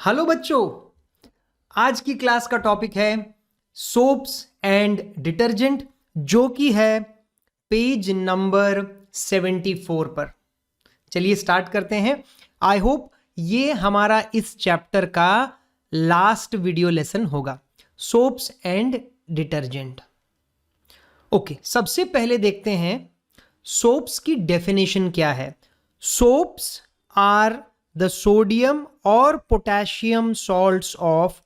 Hello बच्चों, आज की क्लास का टॉपिक है सोप्स एंड डिटर्जेंट, जो कि है पेज नंबर 74 पर। चलिए स्टार्ट करते हैं। आई होप ये हमारा इस चैप्टर का लास्ट वीडियो लेसन होगा, सोप्स एंड डिटर्जेंट। ओके, सबसे पहले देखते हैं सोप्स की डेफिनेशन क्या है। Soaps are the sodium or potassium salts of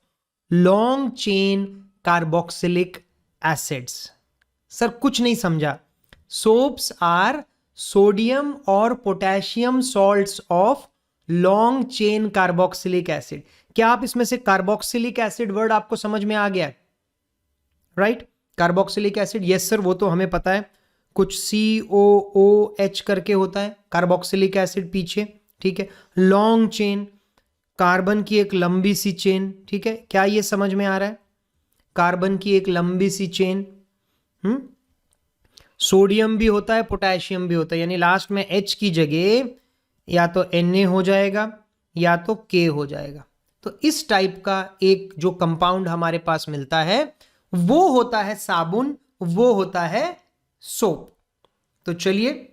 long chain carboxylic acids। Sir कुछ नहीं समझा। सोप्स आर सोडियम और potassium salts of long chain carboxylic acid. क्या आप इसमें से कार्बोक्सिलिक एसिड वर्ड आपको समझ में आ गया? Right, carboxylic acid, yes sir, वो तो हमें पता है, कुछ COOH करके होता है कार्बोक्सिलिक एसिड पीछे, ठीक है। लॉन्ग चेन, कार्बन की एक लंबी सी चेन, ठीक है। क्या ये समझ में आ रहा है? कार्बन की एक लंबी सी चेन। सोडियम भी होता है, पोटेशियम भी होता है, यानी लास्ट में H की जगह या तो Na हो जाएगा या तो K हो जाएगा। तो इस टाइप का एक जो कंपाउंड हमारे पास मिलता है वो होता है साबुन, वो होता है सोप। तो चलिए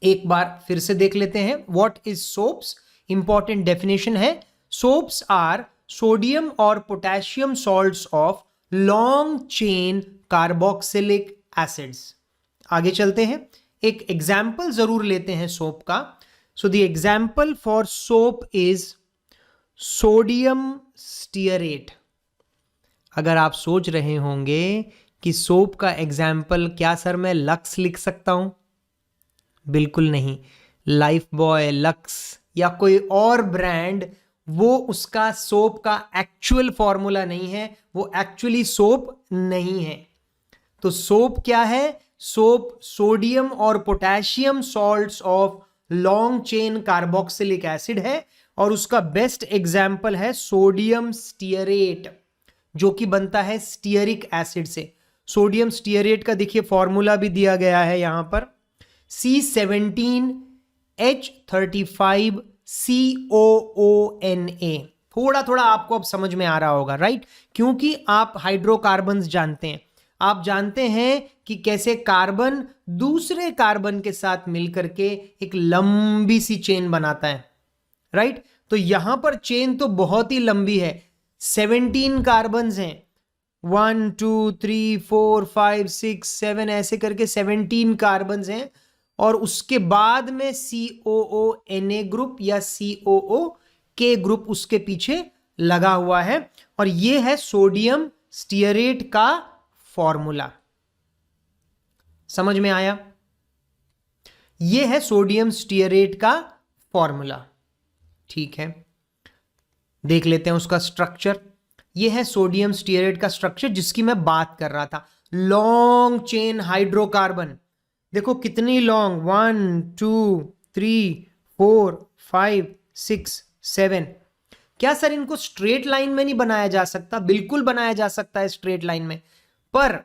एक बार फिर से देख लेते हैं what is soaps. Important definition है, सोप्स आर सोडियम और potassium salts of long chain carboxylic acids. आगे चलते हैं, एक एग्जाम्पल जरूर लेते हैं सोप का। So the example for soap is sodium stearate. अगर आप सोच रहे होंगे कि सोप का एग्जाम्पल क्या सर मैं लक्स लिख सकता हूं, बिल्कुल नहीं। लाइफ बॉय, लक्स या कोई और ब्रांड, वो उसका सोप का एक्चुअल फॉर्मूला नहीं है, वो एक्चुअली सोप नहीं है। तो सोप क्या है? सोप सोडियम और potassium salts of long chain carboxylic acid है, और उसका बेस्ट एग्जाम्पल है सोडियम स्टीयरेट, जो कि बनता है स्टीयरिक एसिड से। सोडियम स्टीयरेट का देखिए फॉर्मूला भी दिया गया है यहां पर, C17H35COONA। थोड़ा थोड़ा आपको अब समझ में आ रहा होगा, राइट? क्योंकि आप हाइड्रोकार्बन्स जानते हैं, आप जानते हैं कि कैसे कार्बन दूसरे कार्बन के साथ मिलकर के एक लंबी सी चेन बनाता है, राइट? तो यहां पर चेन तो बहुत ही लंबी है, 17 कार्बन्स हैं, 1 2 3 4 5 6 7 ऐसे करके 17 कार्बन्स हैं, और उसके बाद में COONA ग्रुप या COOK ग्रुप उसके पीछे लगा हुआ है, और यह है सोडियम स्टीयरेट का फॉर्मूला। समझ में आया? यह है सोडियम स्टीयरेट का फॉर्मूला, ठीक है। देख लेते हैं उसका स्ट्रक्चर। यह है सोडियम स्टीयरेट का स्ट्रक्चर जिसकी मैं बात कर रहा था। लॉन्ग चेन हाइड्रोकार्बन, देखो कितनी लॉन्ग, 1 2 3 4 5 6 7। क्या सर इनको स्ट्रेट लाइन में नहीं बनाया जा सकता? बिल्कुल बनाया जा सकता है स्ट्रेट लाइन में, पर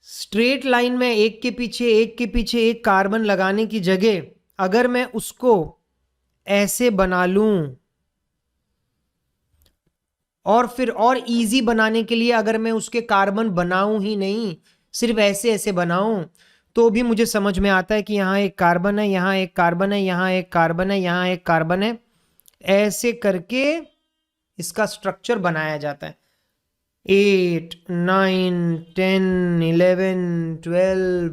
स्ट्रेट लाइन में एक के पीछे एक कार्बन लगाने की जगह अगर मैं उसको ऐसे बना लूं, और फिर और इजी बनाने के लिए अगर मैं उसके कार्बन बनाऊं ही नहीं, सिर्फ ऐसे ऐसे बनाऊं, तो भी मुझे समझ में आता है कि यहां एक कार्बन है, यहां एक कार्बन है, यहां एक कार्बन है, यहां एक कार्बन है। ऐसे करके इसका स्ट्रक्चर बनाया जाता है। 8 9 10 11 12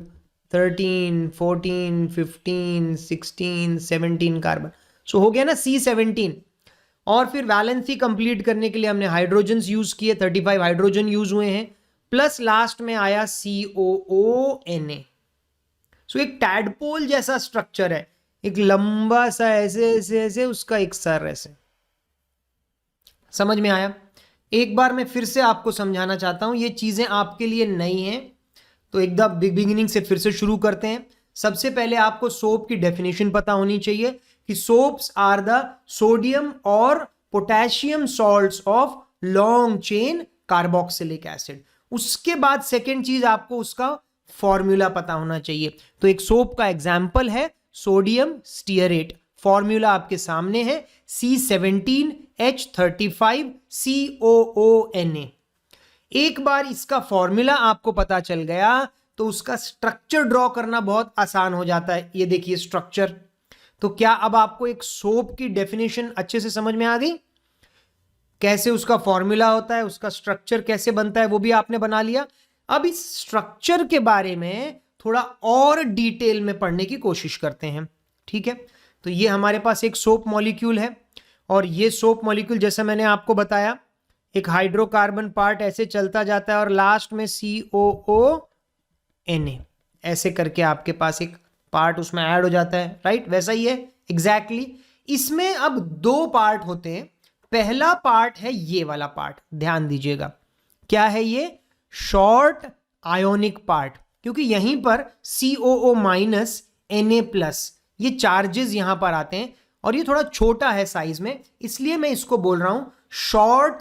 13 14 15 16 17 कार्बन। सो हो गया ना C17। और फिर वैलेंसी कंप्लीट करने के लिए हमने हाइड्रोजन यूज किए, 35 हाइड्रोजन यूज हुए हैं, प्लस लास्ट में आया COONA। सो एक टैडपोल जैसा स्ट्रक्चर है, एक लंबा सा ऐसे ऐसे ऐसे, उसका एक सर ऐसे। समझ में आया? एक बार मैं फिर से आपको समझाना चाहता हूं, ये चीजें आपके लिए नई हैं, तो एकदम बिगिनिंग से फिर से शुरू करते हैं। सबसे पहले आपको सोप की डेफिनेशन पता होनी चाहिए कि सोप्स आर द सोडियम और potassium salts of long chain carboxylic acid. उसके बाद सेकेंड चीज आपको उसका फॉर्मूला पता होना चाहिए। तो एक सोप का एग्जाम्पल है सोडियम स्टीयरेट, फॉर्मूला आपके सामने है C17H35COONA। एक बार इसका फॉर्मूला आपको पता चल गया तो उसका स्ट्रक्चर ड्रॉ करना बहुत आसान हो जाता है। ये देखिए स्ट्रक्चर। तो क्या अब आपको एक सोप की डेफिनेशन अच्छे से समझ में आ गई? कैसे उसका फॉर्मूला होता है, उसका स्ट्रक्चर कैसे बनता है, वो भी आपने बना लिया। अब इस स्ट्रक्चर के बारे में थोड़ा और डिटेल में पढ़ने की कोशिश करते हैं, ठीक है? तो ये हमारे पास एक सोप मॉलिक्यूल है और ये सोप मॉलिक्यूल जैसा मैंने आपको बताया एक हाइड्रोकार्बन पार्ट ऐसे चलता जाता है और लास्ट में COONA ऐसे करके आपके पास एक पार्ट उसमें ऐड हो जाता है, राइट? वैसा ही है एग्जैक्टली। इसमें अब दो पार्ट होते हैं। पहला पार्ट है ये वाला पार्ट, ध्यान दीजिएगा। क्या है ये? शॉर्ट आयोनिक पार्ट, क्योंकि यहीं पर COO- Na+ ये चार्जेस यहां पर आते हैं और ये थोड़ा छोटा है साइज में, इसलिए मैं इसको बोल रहा हूं short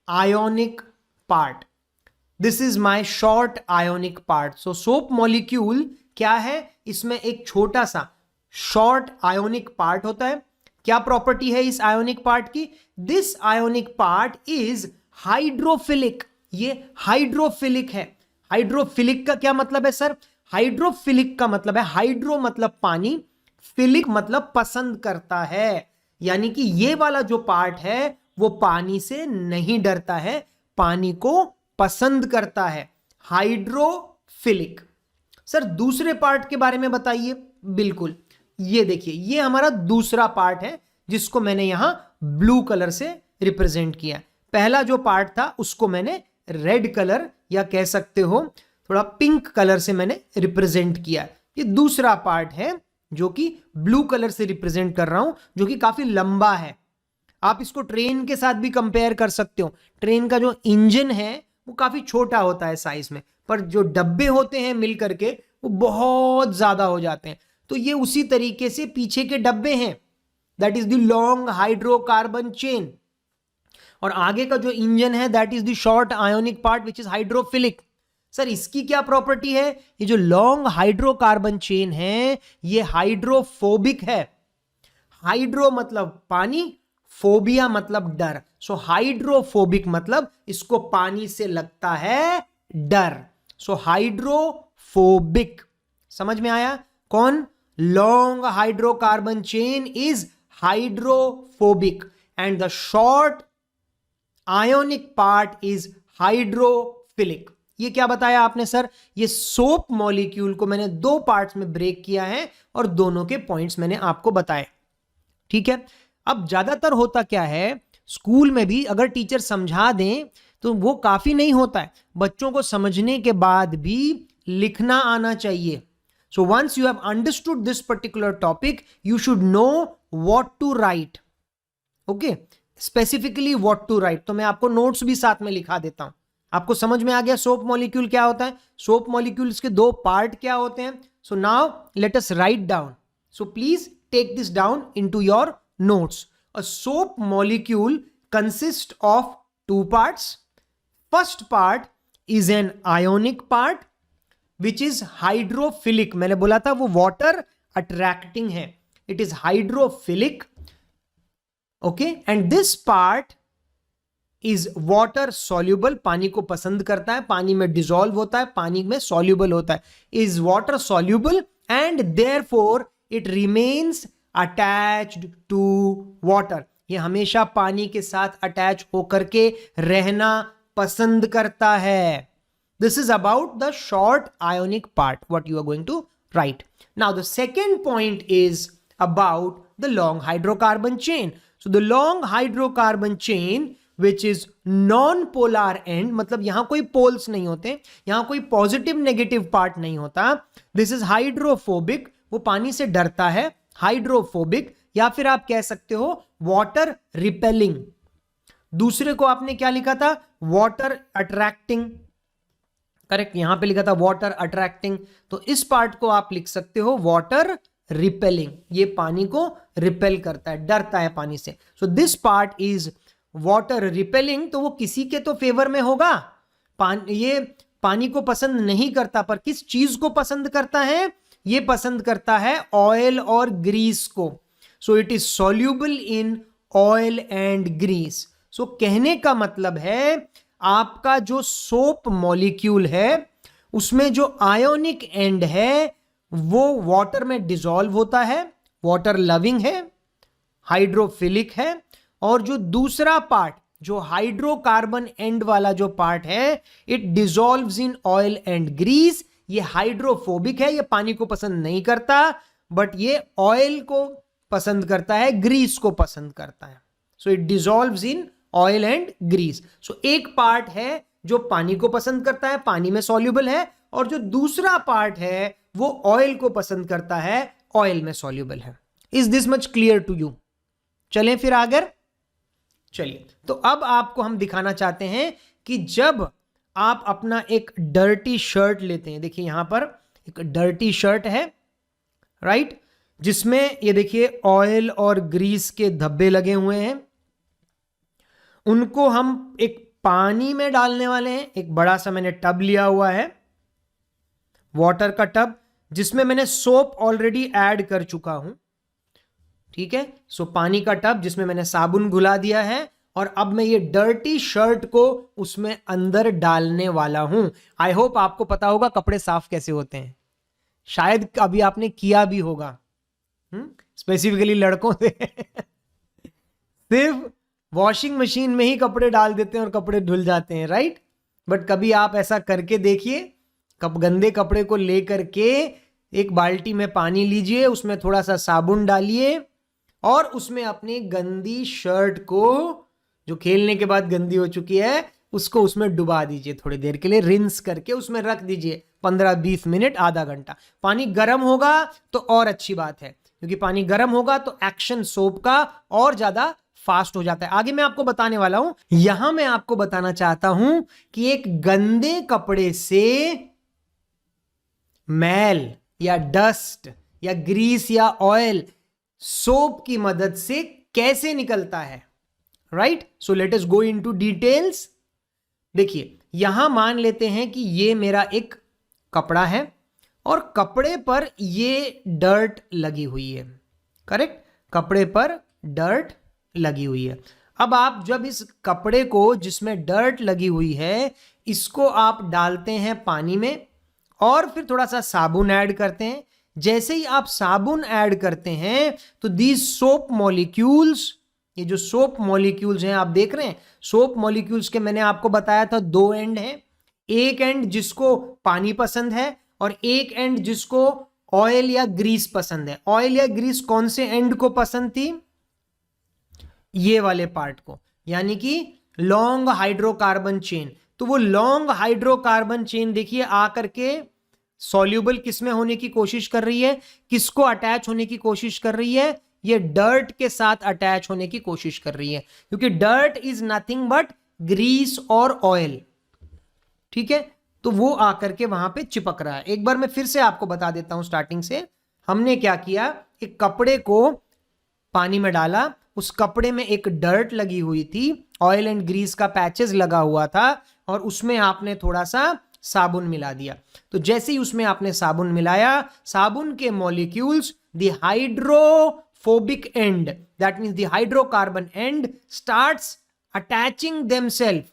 ionic part. This is my short ionic part. So soap molecule क्या है? इसमें एक छोटा सा शॉर्ट आयोनिक पार्ट होता है। क्या प्रॉपर्टी है इस आयोनिक पार्ट की? This ionic part is hydrophilic. ये हाइड्रोफिलिक है। हाइड्रोफिलिक का क्या मतलब है सर? हाइड्रोफिलिक का मतलब है, हाइड्रो मतलब पानी, फिलिक मतलब पसंद करता है। यानी कि ये वाला जो पार्ट है वो पानी से नहीं डरता है, पानी को पसंद करता है, हाइड्रोफिलिक। सर दूसरे पार्ट के बारे में बताइए। बिल्कुल, ये देखिए ये हमारा दूसरा पार्ट है जिसको मैंने यहां ब्लू कलर से रिप्रेजेंट किया। पहला जो पार्ट था उसको मैंने रेड कलर या कह सकते हो थोड़ा पिंक कलर से मैंने रिप्रेजेंट किया। ये दूसरा पार्ट है जो कि ब्लू कलर से रिप्रेजेंट कर रहा हूं, जो कि काफी लंबा है। आप इसको ट्रेन के साथ भी कंपेयर कर सकते हो। ट्रेन का जो इंजन है वो काफी छोटा होता है साइज में, पर जो डब्बे होते हैं मिल करके वो बहुत ज्यादा हो जाते हैं। तो ये उसी तरीके से पीछे के डब्बे हैं, that is the long hydrocarbon chain. और आगे का जो इंजन है that is the short ionic part which is hydrophilic. Sir इसकी क्या प्रॉपर्टी है? ये जो लॉन्ग हाइड्रोकार्बन चेन है ये हाइड्रोफोबिक है। हाइड्रो मतलब पानी, फोबिया मतलब डर। सो हाइड्रोफोबिक मतलब इसको पानी से लगता है डर। सो हाइड्रोफोबिक। समझ में आया? कौन? Long hydrocarbon chain is hydrophobic and the short ionic part is hydrophilic. ये क्या बताया आपने सर? ये सोप मॉलिक्यूल को मैंने दो पार्ट्स में ब्रेक किया है और दोनों के पॉइंट्स मैंने आपको बताए, ठीक है? अब ज्यादातर होता क्या है, स्कूल में भी अगर टीचर समझा दें तो वो काफी नहीं होता है, बच्चों को समझने के बाद भी लिखना आना चाहिए। So once you have understood this particular topic you should know what to write. Okay, specifically what to write. तो मैं आपको नोट्स भी साथ में लिखा देता हूं। आपको समझ में आ गया सोप मॉलिक्यूल क्या होता है? सोप मॉलिक्यूल्स के दो पार्ट क्या होते हैं? So now let us write down. So please take this down into your notes. A soap molecule consists of two parts. First part is an ionic part which is hydrophilic. मैंने बोला था वो water attracting है. It is hydrophilic. Okay, and this part is water soluble. पानी को पसंद करता है, पानी में dissolve होता है, पानी में soluble होता है. Is water soluble and therefore it remains attached to water. ये हमेशा पानी के साथ अटैच होकर के रहना पसंद करता है. This is about the short ionic part, what you are going to write. Now the second point is about the long hydrocarbon chain. So the long hydrocarbon chain which is non-polar end, मतलब यहां कोई poles नहीं होते, यहां कोई positive negative part नहीं होता. This is hydrophobic, वो पानी से डरता है, हाइड्रोफोबिक, या फिर आप कह सकते हो वाटर रिपेलिंग. दूसरे को आपने क्या लिखा था? Water attracting. करेक्ट, यहां पे लिखा था वाटर अट्रैक्टिंग, तो इस पार्ट को आप लिख सकते हो वाटर रिपेलिंग. ये पानी को रिपेल करता है, डरता है पानी से. So this part is water repelling. तो वो किसी के तो फेवर में होगा. ये पानी को पसंद नहीं करता, पर किस चीज को पसंद करता है? ये पसंद करता है ऑयल और ग्रीस को. So it is soluble in oil and grease. So कहने का मतलब है आपका जो सोप मॉलिक्यूल है उसमें जो आयोनिक एंड है वो वाटर में डिसॉल्व होता है, वाटर लविंग है, हाइड्रोफिलिक है, और जो दूसरा पार्ट जो हाइड्रोकार्बन एंड वाला जो पार्ट है it dissolves in oil and grease. ये हाइड्रोफोबिक है, ये पानी को पसंद नहीं करता, बट ये ऑयल को पसंद करता है, ग्रीस को पसंद करता है। So it dissolves in oil and grease. So एक पार्ट है जो पानी को पसंद करता है, पानी में सॉल्युबल है, और जो दूसरा पार्ट है वो ऑयल को पसंद करता है, ऑयल में सॉल्युबल है। Is this much clear to you? चलें फिर आगे। चलिए, तो अब आपको हम दिखाना चाहते हैं कि जब आप अपना एक डर्टी शर्ट लेते हैं, देखिए यहां पर एक डर्टी शर्ट है, राइट, जिसमें ये देखिए ऑयल और ग्रीस के धब्बे लगे हुए हैं, उनको हम एक पानी में डालने वाले हैं। एक बड़ा सा मैंने टब लिया हुआ है, वाटर का टब, जिसमें मैंने सोप ऑलरेडी ऐड कर चुका हूं, ठीक है। सो पानी का टब जिसमें मैंने साबुन घुला दिया है, और अब मैं ये डर्टी शर्ट को उसमें अंदर डालने वाला हूं। आई होप आपको पता होगा कपड़े साफ कैसे होते हैं, शायद अभी आपने किया भी होगा, स्पेसिफिकली लड़कों से सिर्फ वॉशिंग मशीन में ही कपड़े डाल देते हैं और कपड़े धुल जाते हैं, राइट। बट कभी आप ऐसा करके देखिए, गंदे कपड़े को लेकर के एक बाल्टी में पानी लीजिए, उसमें थोड़ा सा साबुन डालिए और उसमें अपनी गंदी शर्ट को, जो खेलने के बाद गंदी हो चुकी है, उसको उसमें डुबा दीजिए थोड़ी देर के लिए, रिंस करके उसमें रख दीजिए 15-20 मिनट, आधा घंटा। पानी गर्म होगा तो और अच्छी बात है, क्योंकि पानी गर्म होगा तो एक्शन सोप का और ज्यादा फास्ट हो जाता है। आगे मैं आपको बताने वाला हूं। यहां मैं आपको बताना चाहता हूं कि एक गंदे कपड़े से मैल या डस्ट या ग्रीस या ऑयल सोप की मदद से कैसे निकलता है, right. So let us go into details. देखिए, यहां मान लेते हैं कि ये मेरा एक कपड़ा है और कपड़े पर ये डर्ट लगी हुई है, करेक्ट, कपड़े पर डर्ट लगी हुई है। अब आप जब इस कपड़े को जिसमें डर्ट लगी हुई है इसको आप डालते हैं पानी में और फिर थोड़ा सा साबुन ऐड करते हैं, जैसे ही आप साबुन ऐड करते हैं तो दीज सोप मॉलिक्यूल्स, ये जो सोप मॉलिक्यूल्स हैं आप देख रहे हैं, सोप मॉलिक्यूल्स के मैंने आपको बताया था 2 एंड हैं, एक एंड जिसको पानी पसंद है और एक एंड जिसको ऑयल या ग्रीस पसंद है। ऑयल या ग्रीस कौन से एंड को पसंद थी? ये वाले पार्ट को, यानी कि लॉन्ग हाइड्रोकार्बन चेन। तो वो लॉन्ग हाइड्रोकार्बन चेन देखिए आकर के सॉल्यूबल किस में होने की कोशिश कर रही है, किसको अटैच होने की कोशिश कर रही है? ये डर्ट के साथ अटैच होने की कोशिश कर रही है, क्योंकि dirt is nothing but grease और ऑयल, ठीक है। तो वो आकर के वहां पे चिपक रहा है। एक बार मैं फिर से आपको बता देता हूं स्टार्टिंग से। हमने क्या किया, एक कपड़े को पानी में डाला, उस कपड़े में एक डर्ट लगी हुई थी, ऑयल एंड ग्रीस का पैचेस लगा हुआ था, और उसमें आपने थोड़ा सा साबुन मिला दिया। तो जैसे ही उसमें आपने साबुन मिलाया, साबुन के molecules the hydrophobic end, that means the hydrocarbon end starts attaching themselves,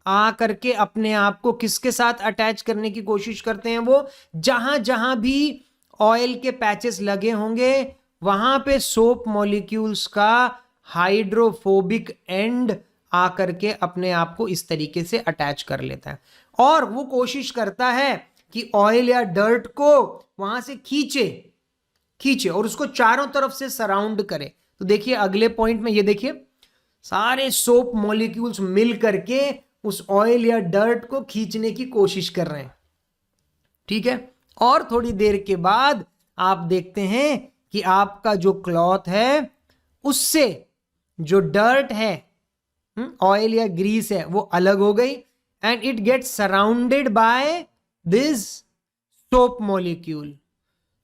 आ करके अपने आप को किसके साथ अटैच करने की कोशिश करते हैं? वो जहां जहां भी ऑयल के पैचेस लगे होंगे वहां पे सोप मॉलिक्यूल्स का हाइड्रोफोबिक एंड आकर के अपने आप को इस तरीके से अटैच कर लेता है, और वो कोशिश करता है कि ऑयल या डर्ट को वहां से खींचे और उसको चारों तरफ से सराउंड करे। तो देखिए अगले पॉइंट में, ये देखिए सारे सोप मॉलिक्यूल्स मिल करके उस ऑयल या डर्ट को खींचने की कोशिश कर रहे हैं, ठीक है। और थोड़ी देर के बाद आप देखते हैं कि आपका जो क्लॉथ है उससे जो डर्ट है, ऑयल या ग्रीस है, वो अलग हो गई, and it gets surrounded by this soap molecule.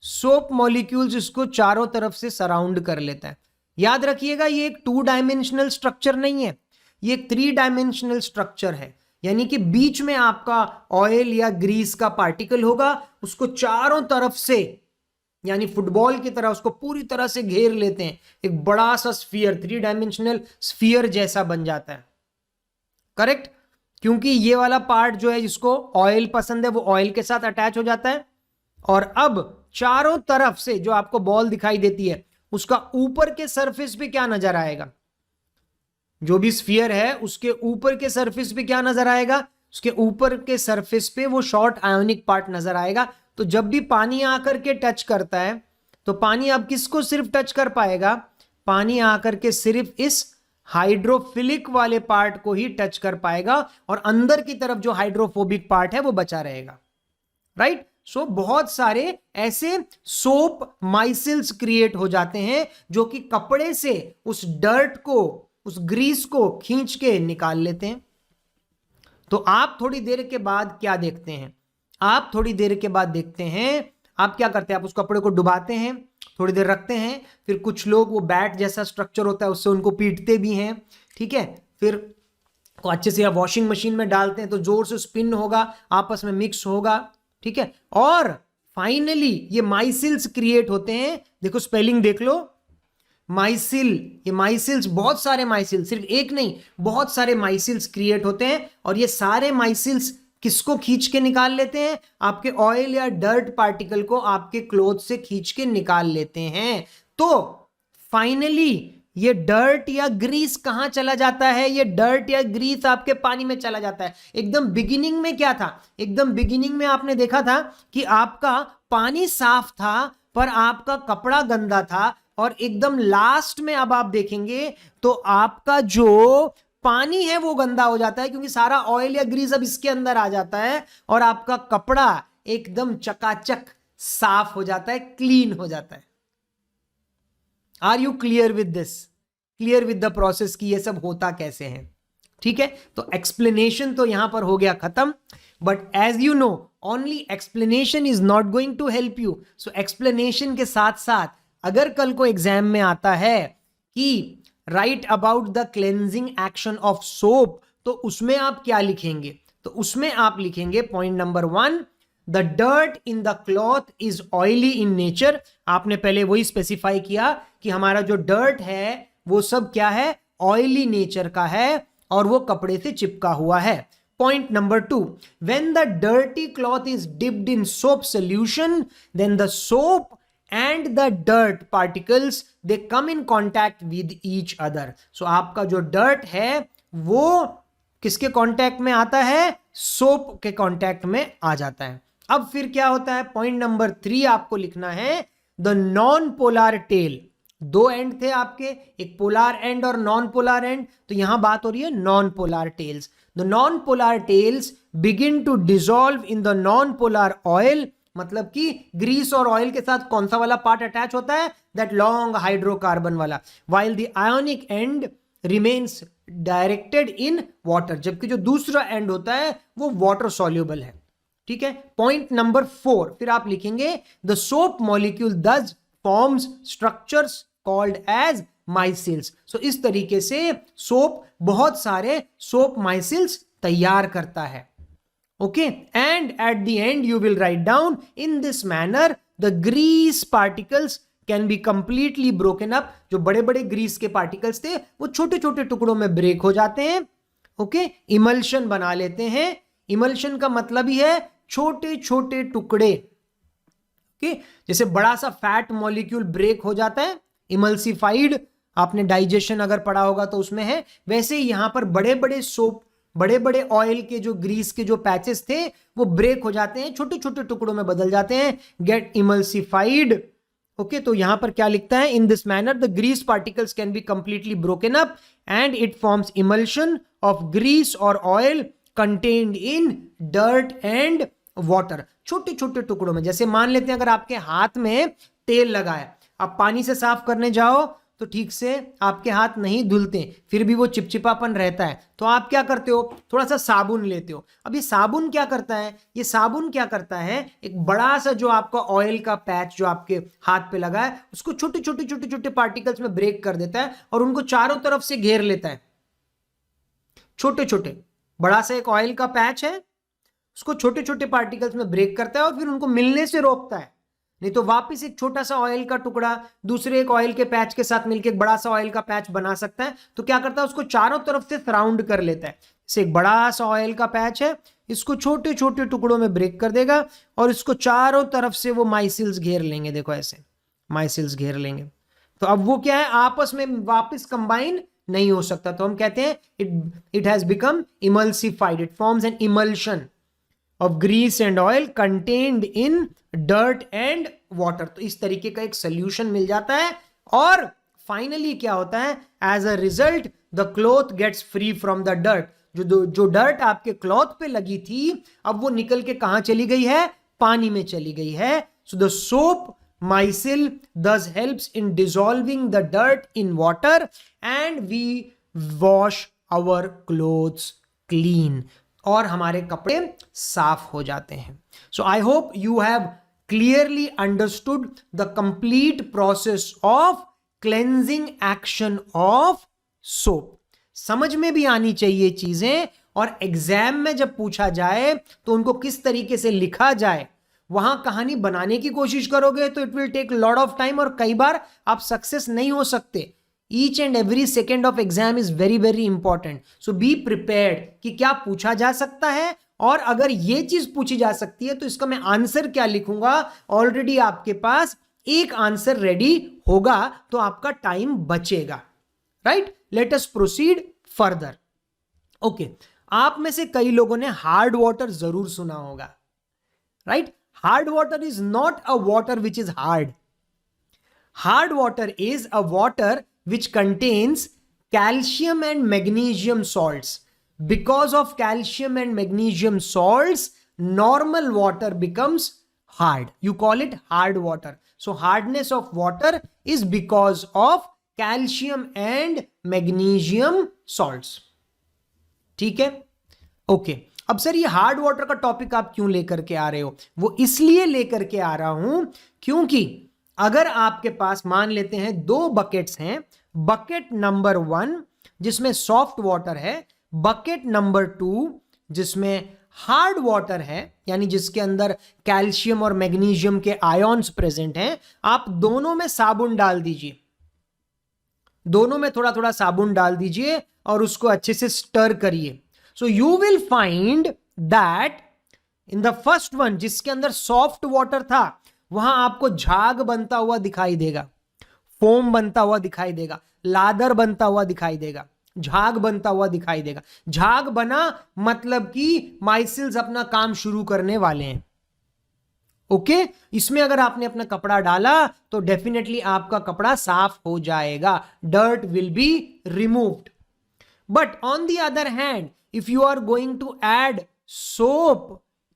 Soap molecules इसको चारों तरफ से सराउंड कर लेता है। याद रखिएगा ये एक 2 डायमेंशनल स्ट्रक्चर नहीं है, ये एक 3 डायमेंशनल स्ट्रक्चर है, यानी कि बीच में आपका ऑयल या ग्रीस का पार्टिकल होगा, उसको चारों तरफ से यानी फुटबॉल की तरह उसको पूरी तरह से घेर लेते हैं, एक बड़ा सा स्फीयर, 3 डायमेंशनल स्फीयर जैसा बन जाता है। करेक्ट, क्योंकि ये वाला पार्ट जो है जिसको ऑयल पसंद है वो ऑयल के साथ अटैच हो जाता है। और अब चारों तरफ से जो आपको बॉल दिखाई देती है उसका ऊपर के सरफेस पे क्या नजर आएगा, जो भी स्फीयर है उसके ऊपर के सरफेस पे क्या नजर आएगा, उसके ऊपर के सरफेस पे वो शॉर्ट आयोनिक पार्ट नजर आएगा। तो जब भी पानी आकर के टच करता है तो पानी अब किसको सिर्फ टच कर पाएगा, पानी आकर के सिर्फ इस हाइड्रोफिलिक वाले पार्ट को ही टच कर पाएगा और अंदर की तरफ जो हाइड्रोफोबिक पार्ट है वो बचा रहेगा। राइट, सो बहुत सारे ऐसे सोप माइसिल्स क्रिएट हो जाते हैं जो कि कपड़े से उस डर्ट को, उस ग्रीस को खींच के निकाल लेते हैं। तो आप थोड़ी देर के बाद क्या देखते हैं, आप थोड़ी देर के बाद देखते हैं आप क्या करते हैं, आप उस कपड़े को डुबाते हैं, थोड़ी देर रखते हैं, फिर कुछ लोग वो बैट जैसा स्ट्रक्चर होता है उससे उनको पीटते भी हैं, ठीक है, फिर को अच्छे से आप वॉशिंग मशीन में डालते हैं तो जोर से स्पिन होगा, आपस में मिक्स होगा, ठीक है, और फाइनली ये माइसिल्स क्रिएट होते हैं। देखो स्पेलिंग देख लो, माइसिल, ये माइसिल्स, बहुत सारे माइसिल्स, सिर्फ एक नहीं बहुत सारे माइसिल्स क्रिएट होते हैं और ये सारे माइसिल्स किसको खींच के निकाल लेते हैं, आपके ऑयल या डर्ट पार्टिकल को आपके क्लोथ से खींच के निकाल लेते हैं। तो फाइनली ये डर्ट या ग्रीस कहां चला जाता है, ये डर्ट या ग्रीस आपके पानी में चला जाता है। एकदम बिगिनिंग में क्या था, एकदम बिगिनिंग में आपने देखा था कि आपका पानी साफ था पर आपका कपड़ा गंदा था, और एकदम लास्ट में अब आप देखेंगे तो आपका जो पानी है वो गंदा हो जाता है क्योंकि सारा ऑयल या ग्रीस अब इसके अंदर आ जाता है और आपका कपड़ा एकदम चकाचक साफ हो जाता है, क्लीन हो जाता है। Are you clear with this, clear with the process कि ये सब होता कैसे है? ठीक है, तो एक्सप्लेनेशन तो यहां पर हो गया खत्म, but as you know only explanation is not going to help you. So explanation के साथ साथ अगर कल को एग्जाम में आता है कि right about the cleansing action of soap, तो उसमें आप क्या लिखेंगे, तो उसमें आप लिखेंगे point number 1, the dirt in the cloth is oily in nature. आपने पहले वही स्पेसिफाई किया कि हमारा जो डर्ट है वो सब क्या है, ऑयली नेचर का है और वो कपड़े से चिपका हुआ है। Point number 2, when the dirty cloth is dipped in soap solution then the soap and the dirt particles they come in contact with each other। so आपका जो dirt है वो किसके कांटेक्ट में आता है, सोप के कांटेक्ट में आ जाता है। अब फिर क्या होता है, पॉइंट नंबर 3 आपको लिखना है द नॉन पोलर टेल। दो एंड थे आपके, एक पोलर एंड और नॉन पोलर एंड, तो यहां बात हो रही है non polar tails. The non polar tails begin to dissolve in the non polar oil, मतलब कि ग्रीस और ऑयल के साथ कौन सा वाला पार्ट अटैच होता है, दैट लॉन्ग हाइड्रोकार्बन वाला, while the ionic end remains directed in water, जबकि जो दूसरा एंड होता है वो वाटर सॉल्युबल है। ठीक है, पॉइंट नंबर 4 फिर आप लिखेंगे द सोप मॉलिक्यूल दस फॉर्म्स स्ट्रक्चर्स कॉल्ड एज माइसिल्स। सो इस तरीके से सोप बहुत सारे सोप माइसिल्स तैयार करता है। Okay, and at the end you will write down in this manner the grease particles can be completely broken up। जो बड़े बड़े ग्रीस के पार्टिकल्स थे वो छोटे छोटे टुकड़ों में ब्रेक हो जाते हैं। ओके, इमल्शन बना लेते हैं। इमल्शन का मतलब ही है छोटे छोटे टुकड़े। ओके, जैसे बड़ा सा फैट मॉलिक्यूल ब्रेक हो जाता है, इमल्सिफाइड, आपने डाइजेशन अगर पढ़ा होगा तो उसमें है, वैसे ही यहां पर बड़े बड़े सोप, बड़े बड़े ऑयल के जो ग्रीस के जो पैचेस थे वो ब्रेक हो जाते हैं, छोटे छोटे टुकड़ों में बदल जाते हैं, गेट इमल्सिफाइड। ओके, तो यहां पर क्या लिखता है, in this manner the grease particles can be completely broken up and it forms emulsion of grease और oil contained in dirt and water. छोटे छोटे टुकड़ों में, जैसे मान लेते हैं अगर आपके हाथ में तेल लगा है, आप पानी से साफ करने जाओ तो ठीक से आपके हाथ नहीं धुलते, फिर भी वो चिपचिपापन रहता है, तो आप क्या करते हो, थोड़ा सा साबुन लेते हो। अब ये साबुन क्या करता है, ये साबुन क्या करता है, एक बड़ा सा जो आपका ऑयल का पैच जो आपके हाथ पे लगा है उसको छोटे छोटे छोटे छोटे पार्टिकल्स में ब्रेक कर देता है और उनको चारों तरफ से घेर लेता है। छोटे छोटे, बड़ा सा एक ऑयल का पैच है, उसको छोटे छोटे पार्टिकल्स में ब्रेक करता है और फिर उनको मिलने से रोकता है। नहीं तो वापस एक छोटा सा ऑयल का टुकड़ा दूसरे एक ऑयल के पैच के साथ मिलकर एक बड़ा सा ऑयल का पैच बना सकता है। तो क्या करता है, उसको चारों तरफ से सराउंड कर लेता है। जैसे एक बड़ा सा ऑयल का पैच है, इसको छोटे छोटे टुकड़ों में ब्रेक कर देगा और इसको चारों तरफ से वो माइसिल्स घेर लेंगे। देखो ऐसे माइसिल्स घेर लेंगे। तो अब वो क्या है, आपस में वापस कंबाइन नहीं हो सकता। तो हम कहते हैं it has become emulsified, it forms an emulsion of grease and oil contained in dirt and water. तो इस तरीके का एक सोल्यूशन मिल जाता है और फाइनली क्या होता है, as a result the cloth gets free from the dirt. जो डर्ट आपके क्लॉथ पे लगी थी अब वो निकल के कहां चली गई है, पानी में चली गई है। So the soap micelle thus helps in dissolving the dirt in water and we wash our clothes clean, और हमारे कपड़े साफ हो जाते हैं। So I hope you have clearly understood the complete process of cleansing action of soap. समझ में भी आनी चाहिए चीजें, और एग्जाम में जब पूछा जाए तो उनको किस तरीके से लिखा जाए, वहां कहानी बनाने की कोशिश करोगे तो it will take lot of time और कई बार आप सक्सेस नहीं हो सकते। Each and every second of exam is very very important. So be prepared कि क्या पूछा जा सकता है, और अगर ये चीज पूछी जा सकती है तो इसका मैं आंसर क्या लिखूंगा, ऑलरेडी आपके पास एक आंसर रेडी होगा तो आपका टाइम बचेगा। Right, let us proceed further. Okay, आप में से कई लोगों ने हार्ड वाटर जरूर सुना होगा। Right, hard water is not a water which is hard. Hard water is a water which contains calcium and magnesium salts. Because of calcium and magnesium salts, normal water becomes hard. You call it hard water. So hardness of water is because of calcium and magnesium salts. ठीक है, okay. अब sir ये hard water का topic आप क्यों लेकर के आ रहे हो? वो इसलिए लेकर के आ रहा हूं क्योंकि अगर आपके पास मान लेते हैं 2 बकेट्स हैं, बकेट नंबर 1 जिसमें सॉफ्ट वाटर है, बकेट नंबर 2 जिसमें हार्ड वाटर है, यानी जिसके अंदर कैल्शियम और मैग्नीशियम के आयॉन्स प्रेजेंट हैं, आप दोनों में साबुन डाल दीजिए, दोनों में थोड़ा थोड़ा साबुन डाल दीजिए और उसको अच्छे से स्टर करिए। So you will find that in the first one जिसके अंदर सॉफ्ट वाटर था, वहां आपको झाग बनता हुआ दिखाई देगा, फोम बनता हुआ दिखाई देगा, लादर बनता हुआ दिखाई देगा, झाग बनता हुआ दिखाई देगा। झाग बना मतलब कि माइसिल्स अपना काम शुरू करने वाले हैं। ओके, इसमें अगर आपने अपना कपड़ा डाला तो डेफिनेटली आपका कपड़ा साफ हो जाएगा, dirt will be removed. But on the other hand, if you are going to add soap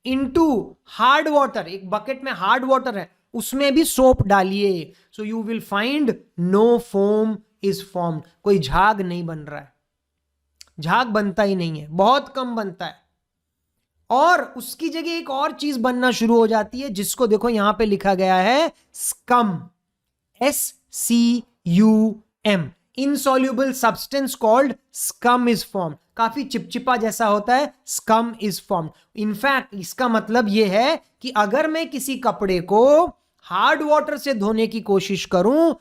into hard water, एक बकेट में हार्ड वाटर है उसमें भी सोप डालिए, so you will find no foam is formed. कोई झाग नहीं बन रहा है, झाग बनता ही नहीं है, बहुत कम बनता है। और उसकी जगह एक और चीज बनना शुरू हो जाती है जिसको देखो यहां पे लिखा गया है scum, SCUM, insoluble substance called scum is formed. काफी चिपचिपा जैसा होता है, scum is formed. इनफैक्ट इसका मतलब यह है कि अगर मैं किसी कपड़े को हार्ड वाटर से धोने की कोशिश करूं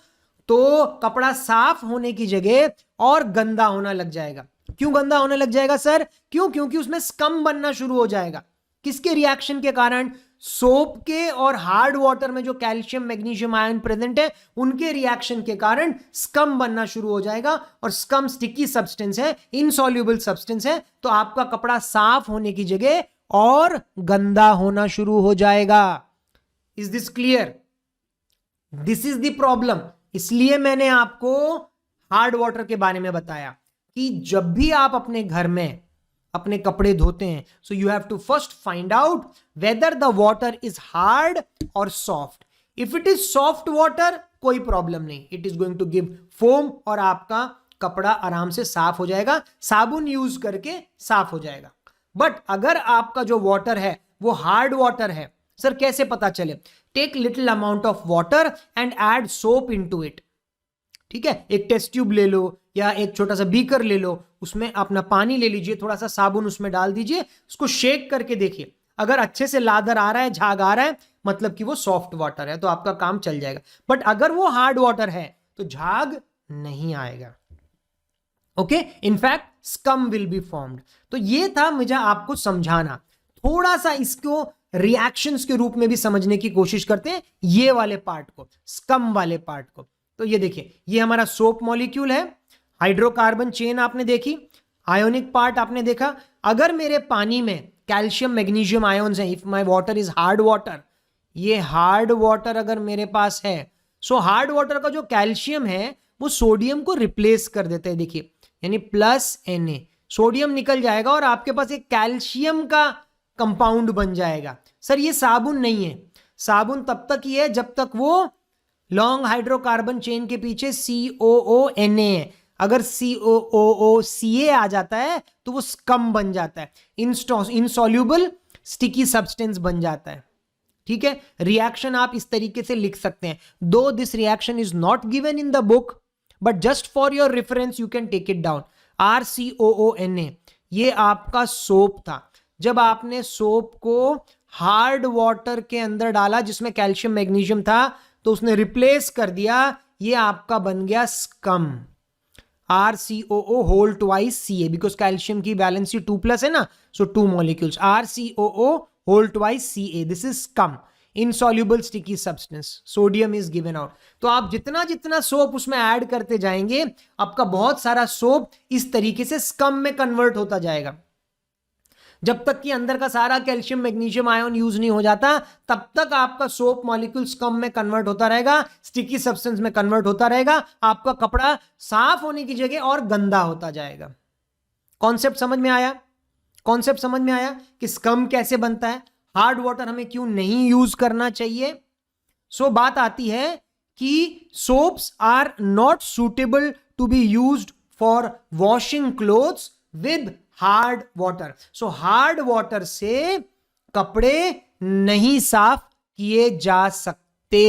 तो कपड़ा साफ होने की जगह और गंदा होना लग जाएगा। क्यों गंदा होने लग जाएगा सर? क्योंकि उसमें स्कम बनना शुरू हो जाएगा। किसके रिएक्शन के कारण? सोप के और हार्ड वाटर में जो कैल्शियम मैग्नीशियम आयन प्रेजेंट है उनके रिएक्शन के कारण स्कम बनना शुरू हो जाएगा, और स्कम स्टिकी सब्सटेंस है, इनसॉल्युबल सब्सटेंस है, तो आपका कपड़ा साफ होने की जगह और गंदा होना शुरू हो जाएगा। Is this clear? This is the problem. इसलिए मैंने आपको हार्ड वाटर के बारे में बताया कि जब भी आप अपने घर में अपने कपड़े धोते हैं, so you have to first find out whether the water is hard और soft. If it is soft water कोई प्रॉब्लम नहीं, it is going to give foam और आपका कपड़ा आराम से साफ हो जाएगा, साबुन यूज करके साफ हो जाएगा। बट अगर आपका जो वाटर है वो हार्ड वाटर है, सर कैसे पता चले? Take little amount of water and add soap into it. ठीक है, एक टेस्ट ट्यूब ले लो या एक छोटा सा बीकर ले लो, उसमें अपना पानी ले लीजिए, थोड़ा सा साबुन उसमें डाल दीजिए, उसको शेक करके देखिए। अगर अच्छे से लादर आ रहा है, झाग आ रहा है, मतलब कि वो सॉफ्ट वाटर है, तो आपका काम चल जाएगा। बट अगर वो हार्ड वाटर है तो झाग नहीं आएगा। Okay, in fact scum will be formed. तो ये था मुझे आपको समझाना। थोड़ा सा इसको रिएक्शंस के रूप में भी समझने की कोशिश करते हैं, ये वाले पार्ट को, स्कम वाले पार्ट को। तो ये देखिए, ये हमारा सोप मॉलिक्यूल है, हाइड्रोकार्बन चेन आपने देखी, आयोनिक पार्ट आपने देखा। अगर मेरे पानी में कैल्शियम मैग्नीशियम आयोन्स हैं, if my water is hard water, ये हार्ड वाटर अगर मेरे पास है, सो हार्ड वाटर का जो कैल्शियम है वो सोडियम को रिप्लेस कर देते हैं। देखिए, यानी प्लस Na, सोडियम निकल जाएगा और आपके पास एक कैल्शियम का कंपाउंड बन जाएगा। सर ये साबुन नहीं है, साबुन तब तक ही है जब तक वो लॉन्ग हाइड्रोकार्बन चेन के पीछे COONA है। अगर COOCA आ जाता है तो वो स्कम बन जाता है, इनसॉल्यूबल स्टिकी सब्सटेंस बन जाता है। ठीक है, रिएक्शन आप इस तरीके से लिख सकते हैं। दो this reaction is not given in the book, but just for your reference you can take it down. RCOONA ये आपका सोप था। जब आपने सोप को हार्ड वाटर के अंदर डाला जिसमें कैल्शियम मैग्नीशियम था, तो उसने रिप्लेस कर दिया, ये आपका बन गया scum. RCOO whole twice CA, because calcium की वैलेंसी 2+ है ना, so 2 molecules, RCOO whole twice CA, this is scum, insoluble sticky substance, sodium is given out. तो आप जितना जितना सोप उसमें ऐड करते जाएंगे, आपका बहुत सारा सोप इस तरीके से स्कम में कन्वर्ट होता जाएगा। जब तक कि अंदर का सारा कैल्शियम मैग्नीशियम आयन यूज नहीं हो जाता, तब तक आपका सोप मॉलिक्यूल स्कम में कन्वर्ट होता रहेगा, स्टिकी सब्सटेंस में कन्वर्ट होता रहेगा, आपका कपड़ा साफ होने की जगह और गंदा होता जाएगा। कॉन्सेप्ट समझ में आया? कॉन्सेप्ट समझ में आया कि स्कम कैसे बनता है, हार्ड वाटर हमें क्यों नहीं यूज करना चाहिए। सो बात आती है कि soaps are not suitable to be used for washing clothes with hard water. So hard water से कपड़े नहीं साफ किए जा सकते,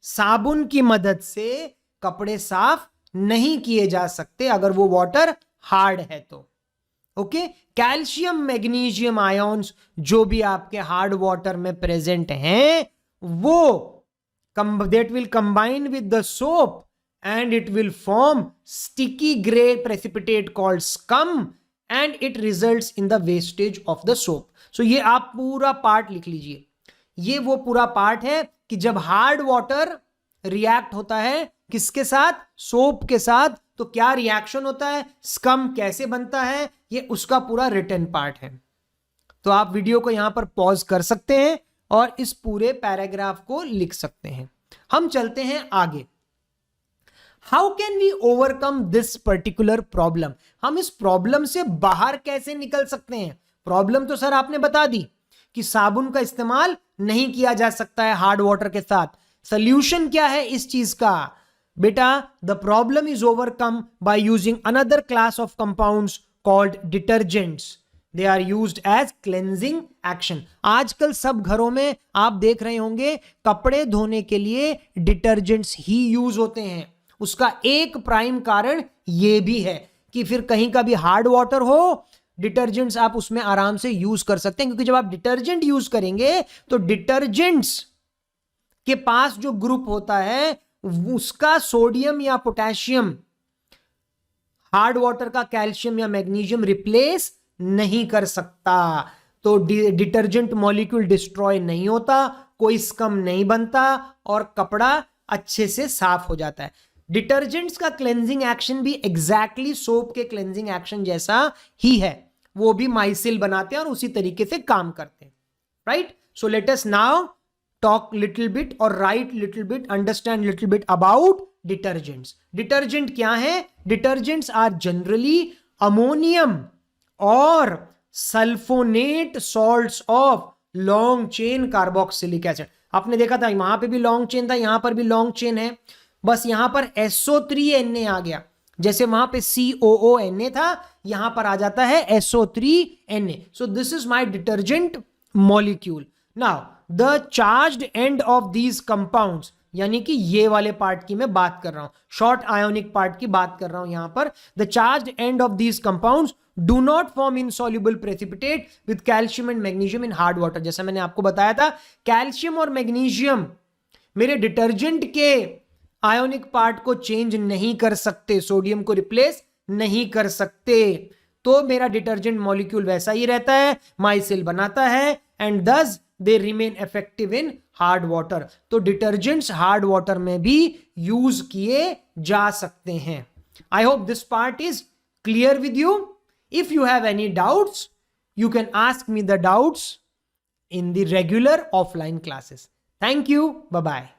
साबुन की मदद से कपड़े साफ नहीं किए जा सकते अगर वो वाटर हार्ड है तो। ओके, कैल्शियम मैग्नीशियम आयोन्स जो भी आपके हार्ड वाटर में प्रेजेंट हैं, वो that will combine with the soap and it will form sticky gray precipitate called scum and it results in the wastage of the soap. So ये आप पूरा part लिख लीजिए, ये वो पूरा पार्ट है कि जब हार्ड वाटर रिएक्ट होता है किसके साथ, सोप के साथ, तो क्या रिएक्शन होता है, स्कम कैसे बनता है, ये उसका पूरा रिटन पार्ट है। तो आप वीडियो को यहां पर पॉज कर सकते हैं और इस पूरे पैराग्राफ को लिख सकते हैं। हम चलते हैं आगे। How can we overcome this particular problem, हम इस प्रॉब्लम से बाहर कैसे निकल सकते हैं। प्रॉब्लम तो सर आपने बता दी कि साबुन का इस्तेमाल नहीं किया जा सकता है हार्ड वाटर के साथ। सॉल्यूशन क्या है इस चीज का, बेटा the problem is overcome by using another class of compounds called detergents. They are used as cleansing action. आजकल सब घरों में आप देख रहे होंगे कपड़े धोने के लिए डिटर्जेंट्स ही यूज होते हैं। उसका एक प्राइम कारण यह भी है कि फिर कहीं का भी हार्ड वाटर हो, डिटर्जेंट्स आप उसमें आराम से यूज कर सकते हैं, क्योंकि जब आप डिटर्जेंट यूज करेंगे तो डिटर्जेंट्स के पास जो ग्रुप होता है उसका सोडियम या पोटेशियम हार्ड वाटर का कैल्शियम या मैग्नीशियम रिप्लेस नहीं कर सकता। तो डिटर्जेंट मॉलिक्यूल डिस्ट्रॉय नहीं होता, कोई स्कम नहीं बनता और कपड़ा अच्छे से साफ हो जाता है। डिटर्जेंट्स का क्लेंजिंग एक्शन भी एग्जैक्टली सोप के क्लेंजिंग एक्शन जैसा ही है, वो भी माइसिल बनाते हैं और उसी तरीके से काम करते हैं, right. So let us now talk little bit or write little bit, understand little bit about detergents. Detergent क्या है? Detergents are generally ammonium or sulfonate salts of long chain carboxylic acid. आपने देखा था वहां पे भी लॉन्ग चेन था, यहां पर भी लॉन्ग चेन है, बस यहां पर SO3Na आ गया। जैसे वहां पे COONA था, यहां पर आ जाता है SO3Na. So this is my detergent molecule. Now the charged end of these compounds, यानी कि ये वाले पार्ट की मैं बात कर रहा हूं, शॉर्ट आयोनिक पार्ट की बात कर रहा हूं यहां पर। The charge end of these compounds do not form insoluble precipitate with calcium and magnesium in hard water. जैसा मैंने आपको बताया था, कैल्शियम और मैग्नीशियम मेरे डिटर्जेंट के आयोनिक पार्ट को चेंज नहीं कर सकते, सोडियम को रिप्लेस नहीं कर सकते, तो मेरा डिटर्जेंट मॉलिक्यूल वैसा ही रहता है, माइसिल बनाता है, एंड दस they remain effective in hard water. तो डिटर्जेंट्स हार्ड वाटर में भी यूज किए जा सकते हैं। I hope this part is clear with you. If you have any doubts, you can ask me the doubts in the regular offline classes. Thank you. Bye-bye.